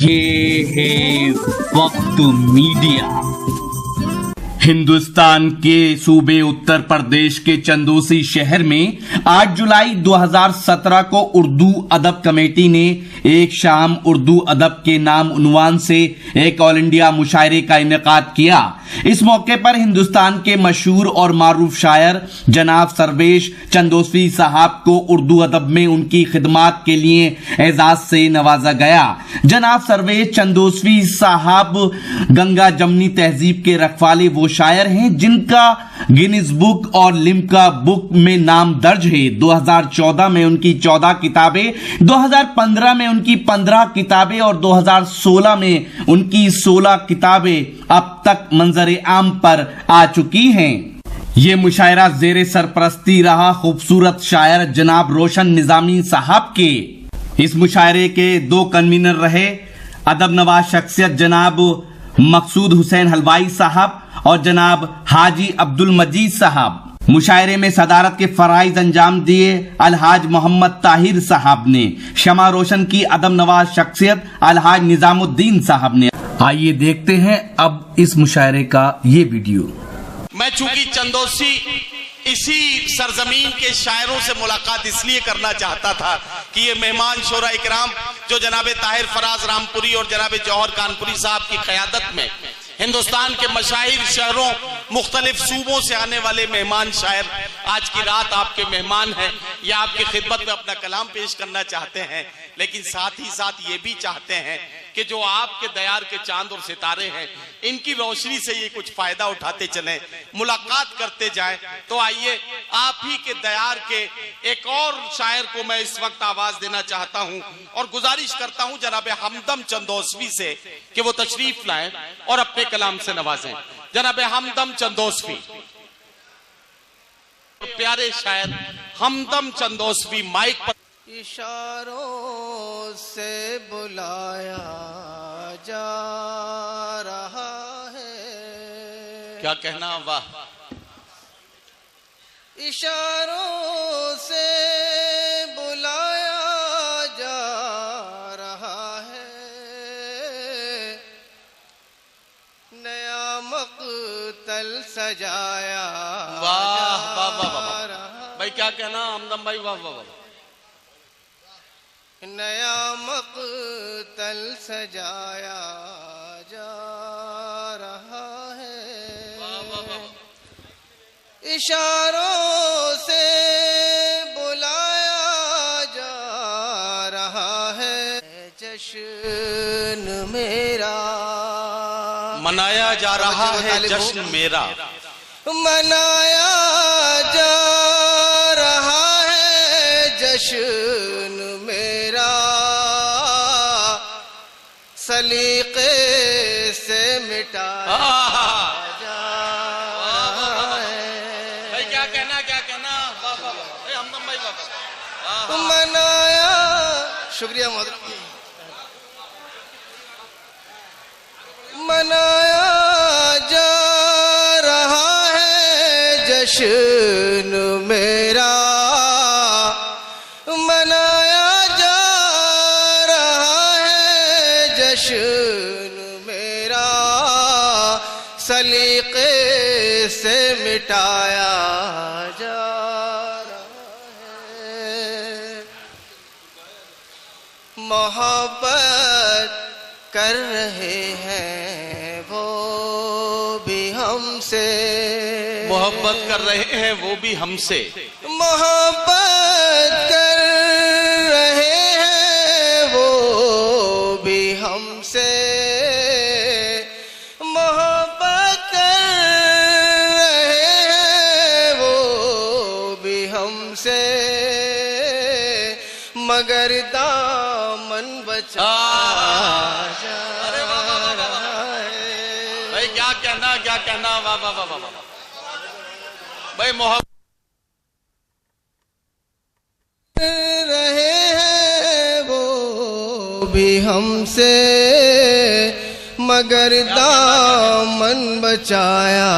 ये है वक्त मीडिया। हिंदुस्तान के सूबे उत्तर प्रदेश के चंदौसी शहर में 8 जुलाई 2017 को उर्दू अदब कमेटी ने एक शाम उर्दू अदब के नाम उन्वान से एक ऑल इंडिया मुशायरे का इनेकाद किया। इस मौके पर हिंदुस्तान के मशहूर और मारूफ शायर जनाब सर्वेश चंदौसी साहब को उर्दू अदब में उनकी खिदमात के लिए एजाज से नवाजा गया। जनाब सर्वेश चंदौसी साहब गंगा जमनी तहजीब के रखवाले वो शायर हैं जिनका गिनीज बुक और लिम्का बुक में नाम दर्ज है। 2014 में उनकी 14 किताबें, 2015 में उनकी 15 किताबें और 2016 में उनकी 16 किताबें अब तक मंजर आम पर आ चुकी हैं। ये मुशायरा जेरे सरपरस्ती रहा खूबसूरत शायर जनाब रोशन निजामी साहब के। इस मुशायरे के 2 कन्वीनर रहे अदब नवाज शख्सियत जनाब मकसूद हुसैन हलवाई साहब और जनाब हाजी अब्दुल मजीद साहब। मुशायरे में सदारत के फराइज अंजाम दिए अलहाज मोहम्मद ताहिर साहब ने। शमा रोशन की अदब नवाज शख्सियत अलहाज निजामुद्दीन साहब ने। आइए देखते हैं अब इस मुशायरे का ये वीडियो। मैं चूंकि चंदौसी इसी सरजमीन के शायरों से मुलाकात इसलिए करना चाहता था कि ये मेहमान शोरा इकराम जो जनाबे ताहिर फराज रामपुरी और जनाबे जौहर कानपुरी साहब की क़यादत में हिंदुस्तान के मशाहिर शहरों मुख्तलिफ सूबों से आने वाले मेहमान शायर आज की रात आपके मेहमान हैं या आपकी खिदमत में अपना कलाम पेश करना चाहते हैं, लेकिन साथ ही साथ ये भी चाहते हैं कि जो आपके दयार के चांद और सितारे हैं इनकी रोशनी से ये कुछ फायदा उठाते चलें, मुलाकात करते जाएं। तो आइए आप ही के दयार के एक और शायर को मैं इस वक्त आवाज देना चाहता हूं और गुजारिश करता हूं जनाब हमदम चंदौसवी से कि वो तशरीफ लाएं और अपने कलाम से नवाजें। जनाब हमदम चंदौसवी, प्यारे शायर हमदम चंदौसवी माइक पर। इशारों से बुलाया जा रहा है। क्या कहना, वाह। इशारों से बुलाया जा रहा है, नया मक़तल सजाया। वाह वाह वाह वाह भाई, क्या कहना हमदम भाई, वाह वाह वाह। नया मक़तल सजाया जा रहा है, इशारों से बुलाया जा रहा है। जश्न मेरा मनाया जा रहा है, जश्न मेरा मनाया जा रहा है, जश्न मेरा सलीके से मिटाया जा रहा है। भाई क्या कहना, क्या कहना, वाह वाह वाह हमदम भाई, वाह। मनाया, शुक्रिया मोहतरम। मनाया जा रहा है जश्न मेरा, मनाया जा रहा है जश्न मेरा, सलीके से मिटाया जा रहा है। मोहब्बत कर रहे हैं वो भी हमसे, मोहब्बत कर रहे हैं वो भी हमसे, मोहब्बत कर रहे हैं वो भी हमसे, मोहब्बत कर रहे हैं वो भी हमसे, मगर दामन बचा जा रहा है। भाई क्या कहना, क्या कहना, वाह वाह वाह वाह भाई। मोहब्बत रहे हैं वो भी हमसे, मगर दामन बचाया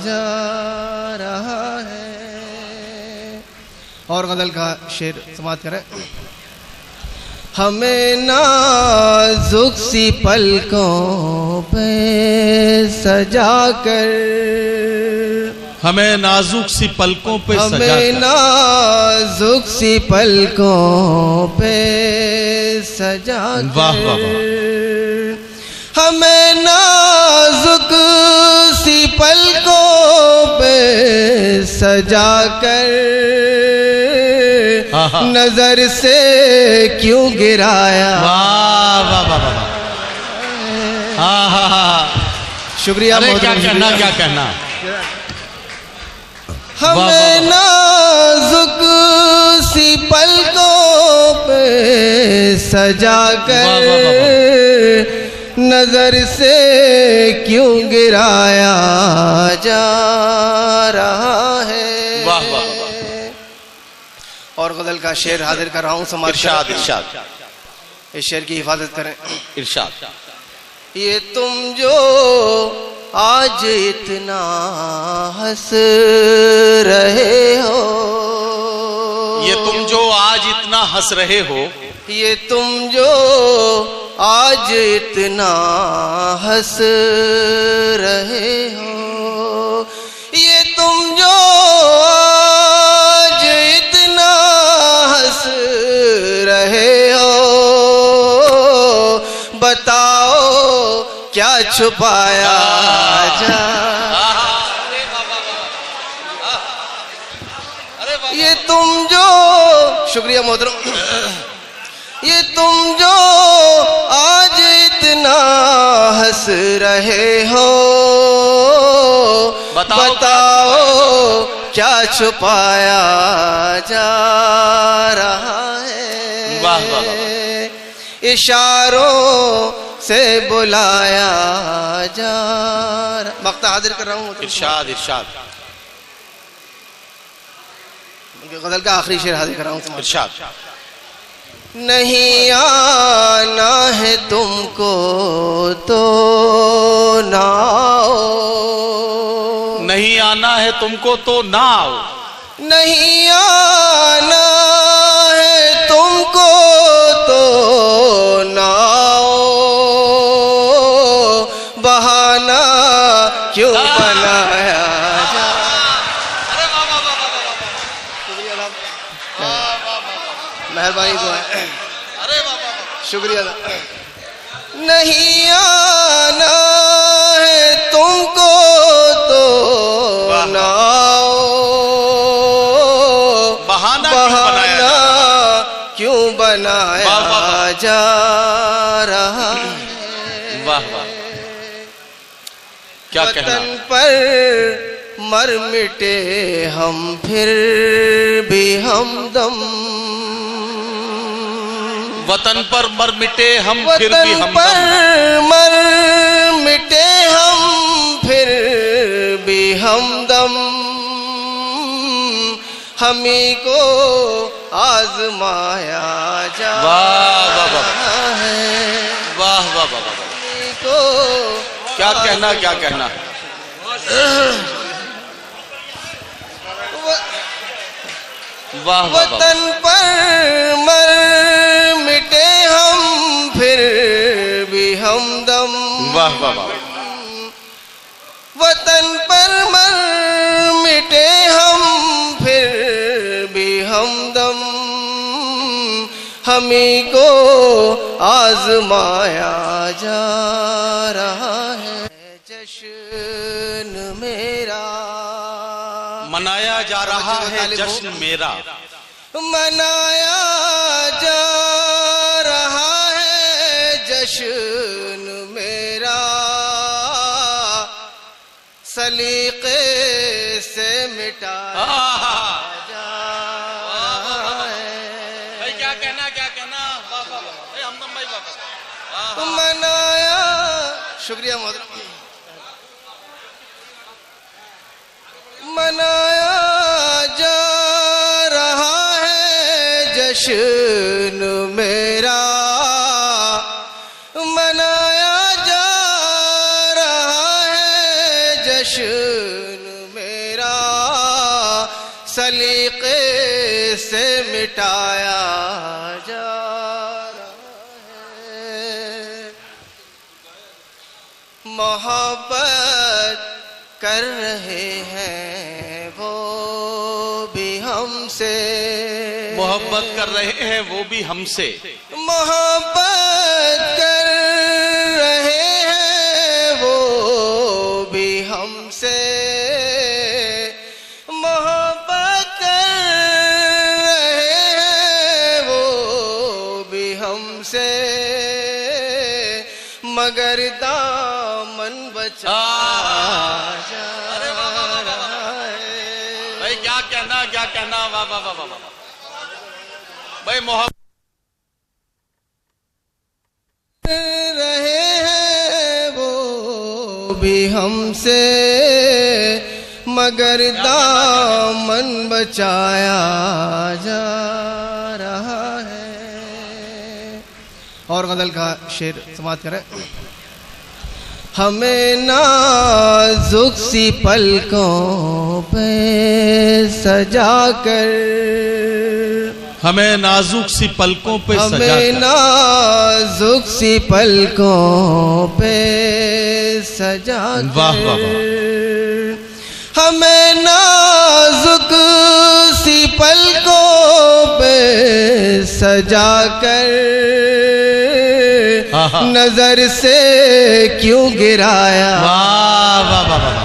जा रहा है। और गजल का शेर समाप्त करें। हमें नाजुक सी पलकों पे सजा कर, हमें नाजुक सी पलकों पे सजा हमें नाजुक सी पलकों पे सजा कर, वाह वाह वाह, हमें नाजुक सी पलकों पे सजा कर नजर से क्यों गिराया। वाह वाह वाह वाह, हाँ हाँ हाँ, शुक्रिया। अरे क्या कहना, क्या कहना। हमें नाजुक सी पलकों पे सजा कर नजर से क्यों गिराया जा रहा है। वाह वाह, और गजल का शेर हाजिर कर रहा हूँ। समाज इरशाद इरशाद, इस शेर की हिफाजत करें। इरशाद। ये तुम जो आज इतना हंस रहे हो, ये तुम जो आज इतना हंस रहे हो, ये तुम जो आज इतना हंस रहे हो, ये तुम जो आज इतना हंस रहे हो, बताओ क्या छुपाया जा। ये तुम जो, शुक्रिया मोहतरम, ये तुम जो आज इतना हंस रहे हो, बताओ क्या छुपाया जा रहा है। वाह वाह, इशारों से बुलाया जा रहा। मक्ता हाजिर कर रहा हूँ। इरशाद इरशाद, गजल का आखिरी शेर हाजिर कर रहा हूँ। इरशाद। नहीं आना है तुमको तो ना आओ, नहीं आना है तुमको तो ना आओ, नहीं आना है तुमको तो ना आओ, बहाना क्यों बनाया जा। मेहरबानी तो है, शुक्रिया। नहीं आना है तुमको तो ना आओ, बहाना क्यों बनाया जा रहा है। वाह वाह, क्या कहना। वतन पर मर मिटे हम फिर भी हमदम, वतन पर मर मिटे हम फिर भी वतन पर मर मिटे हम फिर भी हमदम, हमी को आजमाया जा रहा है। वाह वाह वाह, को क्या कहना, क्या कहना। वाह वाह, वतन पर मर मिटे हम फिर भी हमदम, वाह वाह वाह, वतन पर मर मिटे हम फिर भी हमदम, हमी को आजमाया जा रहा है। जश्न मेरा मनाया जा रहा है, जश्न मेरा मनाया जा रहा है, जश्न मेरा सलीके से मिटाया जा रहा है। क्या कहना, क्या कहना। वाह वाह, हमदम भाई वाह, मनाया, शुक्रिया मोहतरम। मनाया जा रहा है जश्न मेरा, मनाया जा रहा है जश्न मेरा, सलीके से मिटाया जा रहा मोहब्बत कर रहे हैं वो भी हमसे, मोहब्बत कर रहे हैं वो भी हमसे, मोहब्बत कर रहे हैं वो भी हमसे, मोहब्बत कर रहे हैं वो भी हमसे, मगर दामन बचा जा रहा है। भाई क्या कहना, वाह वाह वाह वाह भाई। मोहब्बत रहे हैं वो भी हमसे, मगर दामन बचाया जा रहा है। और गजल का शेर समाप्त करें। हमें नाजुक सी पलकों पे सजा कर, हमें नाजुक सी पलकों पे हमें नाजुक सी पलकों पे सजा कर, वाह वाह, हमें नाजुक सी पलकों पे सजा कर, नजर से क्यों गिराया। वाह वाह वाह वाह,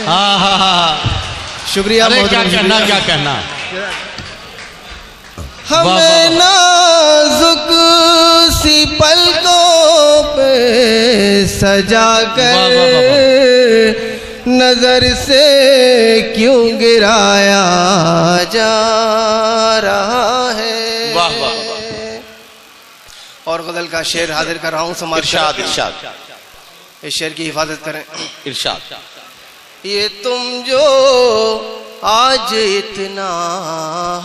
हाँ हाँ हाँ, शुक्रिया। क्या कहना, हमें नाजुक सी पलकों पे सजा कर, नजर से क्यों गिराया जा रहा है। वाह वाह। और गजल का शेर हाजिर कर रहा हूँ। इरशाद इरशाद, इस शेर की हिफाजत करें। इरशाद। ये तुम जो आज इतना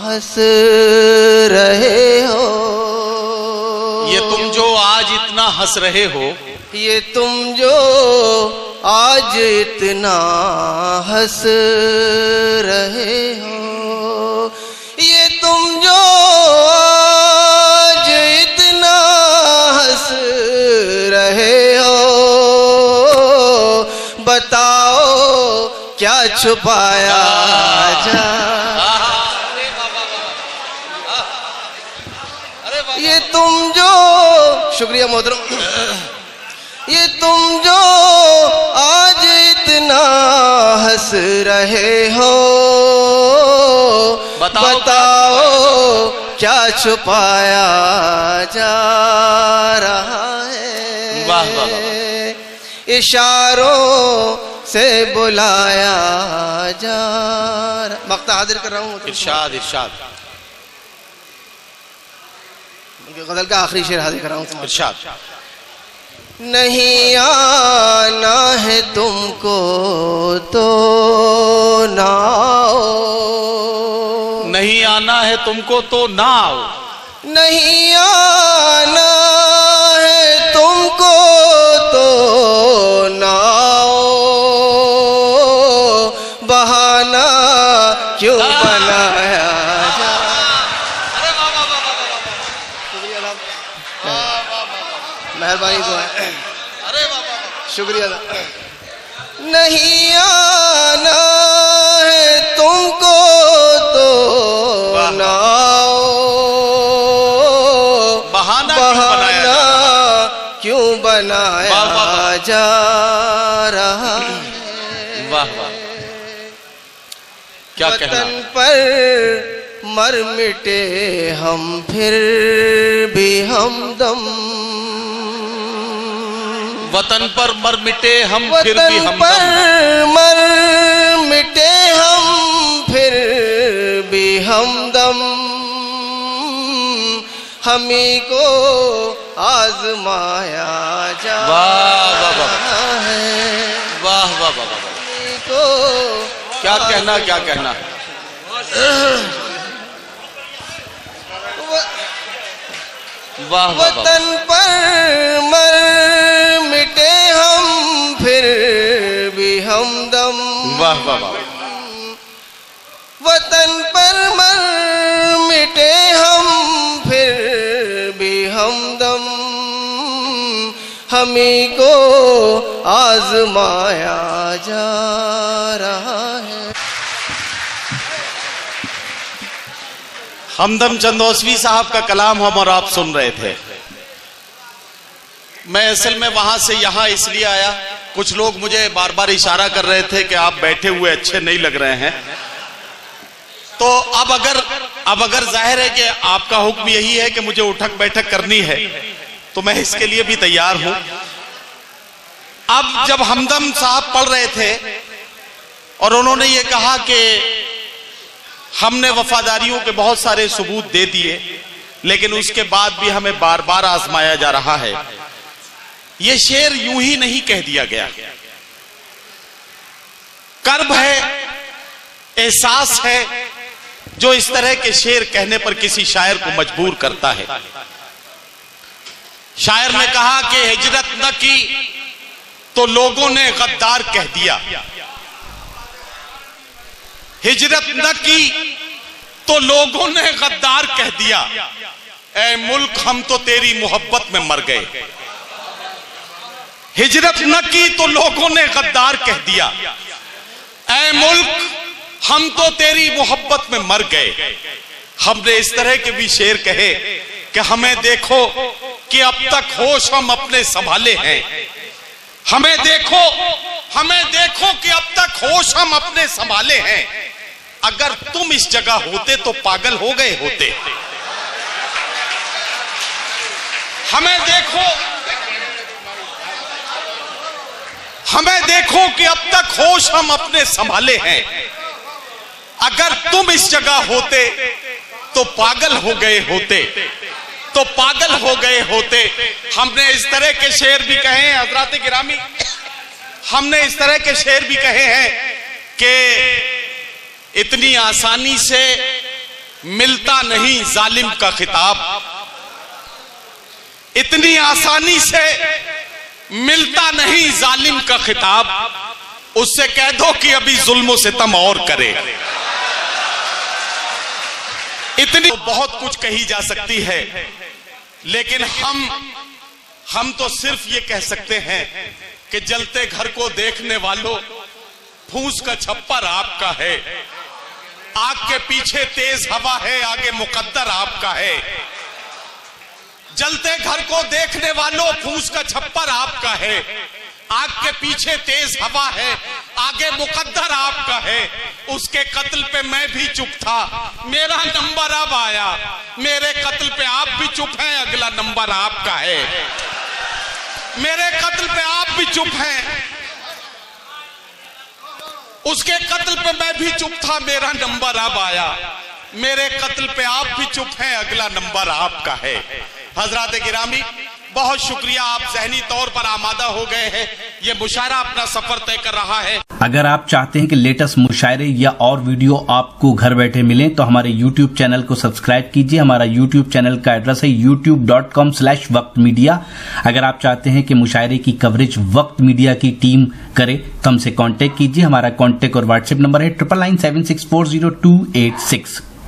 हंस रहे हो, ये तुम जो आज इतना हंस रहे हो, ये तुम जो आज इतना हंस रहे हो, ये तुम जो आज इतना हंस रहे हो, बताओ क्या छुपाया जा। ये तुम जो, शुक्रिया मोहतरम, ये तुम जो आज इतना हंस रहे हो, बताओ क्या छुपाया जा रहा है। वाह वाह वाह। इशारों से बुलाया जा रहा। मक्ता हाजिर कर रहा हूँ। इरशाद इरशाद, गजल का आखिरी शेर हाजिर कर रहा हूँ। इरशाद। नहीं आना है तुमको तो ना आओ, नहीं आना है तुमको तो ना आओ, नहीं आना है तुमको तो ना आओ, बहाना क्यों बनाया जा। मेहरबानी तो है, शुक्रिया। नहीं आना है तुमको तो ना आओ, बहाना क्यों बनाया जा रहा है। वाह वाह, क्या कहना। वतन पर मर मिटे हम फिर भी हमदम, वतन पर मर मिटे हम फिर भी वतन हमदम, पर मर मिटे हम फिर भी हमदम, हमी को आजमाया जा वाह है। वाह वाह वाह, हमी को क्या कहना, क्या कहना। वाह वाह। वतन पर मर मिटे हम फिर भी हमदम, वाह वाह वाह। वतन पर मर मिटे हम फिर भी हमदम, हमी को आजमाया जा रहा है। हमदम चंदौसवी साहब का कलाम हम और आप सुन रहे थे। मैं असल में वहां से यहां इसलिए आया, कुछ लोग मुझे बार बार इशारा कर रहे थे कि आप बैठे हुए अच्छे नहीं लग रहे हैं। तो अब अगर जाहिर है कि आपका हुक्म यही है कि मुझे उठक बैठक करनी है, तो मैं इसके लिए भी तैयार हूं। अब जब हमदम साहब पढ़ रहे थे और उन्होंने ये कहा कि हमने वफादारियों के बहुत सारे सबूत दे दिए, लेकिन उसके बाद भी हमें बार बार आजमाया जा रहा है, ये शेर यूं ही नहीं कह दिया गया। कर्ब है, एहसास है, जो इस तरह के शेर कहने पर किसी शायर को मजबूर करता है। शायर ने कहा कि हिजरत न की तो लोगों ने गद्दार कह दिया, हिजरत न की तो लोगों ने गद्दार कह दिया, ऐ मुल्क हम तो तेरी मोहब्बत में मर गए। हिजरत न की तो लोगों ने गद्दार कह दिया, ऐ मुल्क हम तो तेरी मोहब्बत में मर गए। हमने इस तरह के भी शेर कहे कि हमें देखो कि अब तक होश हम अपने संभाले हैं, हमें देखो कि अब तक होश हम अपने संभाले हैं। अगर तुम इस जगह होते तो पागल हो गए होते। हमें देखो कि अब तक होश हम अपने संभाले हैं। अगर तुम इस जगह होते तो पागल हो गए होते, तो पागल हो गए होते। हमने इस तरह के शेर भी कहे हैं हजरात गिरामी, हमने इस तरह के शेर भी कहे हैं कि इतनी आसानी से मिलता नहीं जालिम का खिताब, इतनी आसानी से मिलता नहीं जालिम का खिताब, उससे कह दो कि अभी जुल्म सितम और करे। इतनी बहुत कुछ कही जा सकती है, लेकिन हम तो सिर्फ ये कह सकते हैं कि जलते घर को देखने वालों, फूस का छप्पर आपका है, आग के पीछे तेज हवा है, आगे मुकद्दर आपका है। जलते घर को देखने वालों, फूस का छप्पर आपका है, आग के पीछे तेज हवा है, आगे मुकद्दर आपका है। उसके कत्ल पे मैं भी चुप था, मेरा नंबर अब आया। मेरे कत्ल पे आप भी चुप हैं, अगला नंबर आपका है। मेरे कत्ल पे आप भी चुप हैं, उसके कत्ल पे मैं भी चुप था, मेरा नंबर अब आया। मेरे कत्ल पे आप भी चुप हैं, अगला नंबर आपका है। हजरात गिरामी, बहुत शुक्रिया, आप ज़हनी तौर पर आमादा हो गए हैं। ये मुशायरा अपना सफर तय कर रहा है। अगर आप चाहते हैं कि लेटेस्ट मुशायरे या और वीडियो आपको घर बैठे मिलें, तो हमारे YouTube चैनल को सब्सक्राइब कीजिए। हमारा YouTube चैनल का एड्रेस है youtube.com/वक्त मीडिया। अगर आप चाहते हैं कि मुशायरे की कवरेज वक्त मीडिया की टीम करे, तो हमसे कांटेक्ट कीजिए। हमारा कांटेक्ट और व्हाट्सएप नंबर है 9997640286।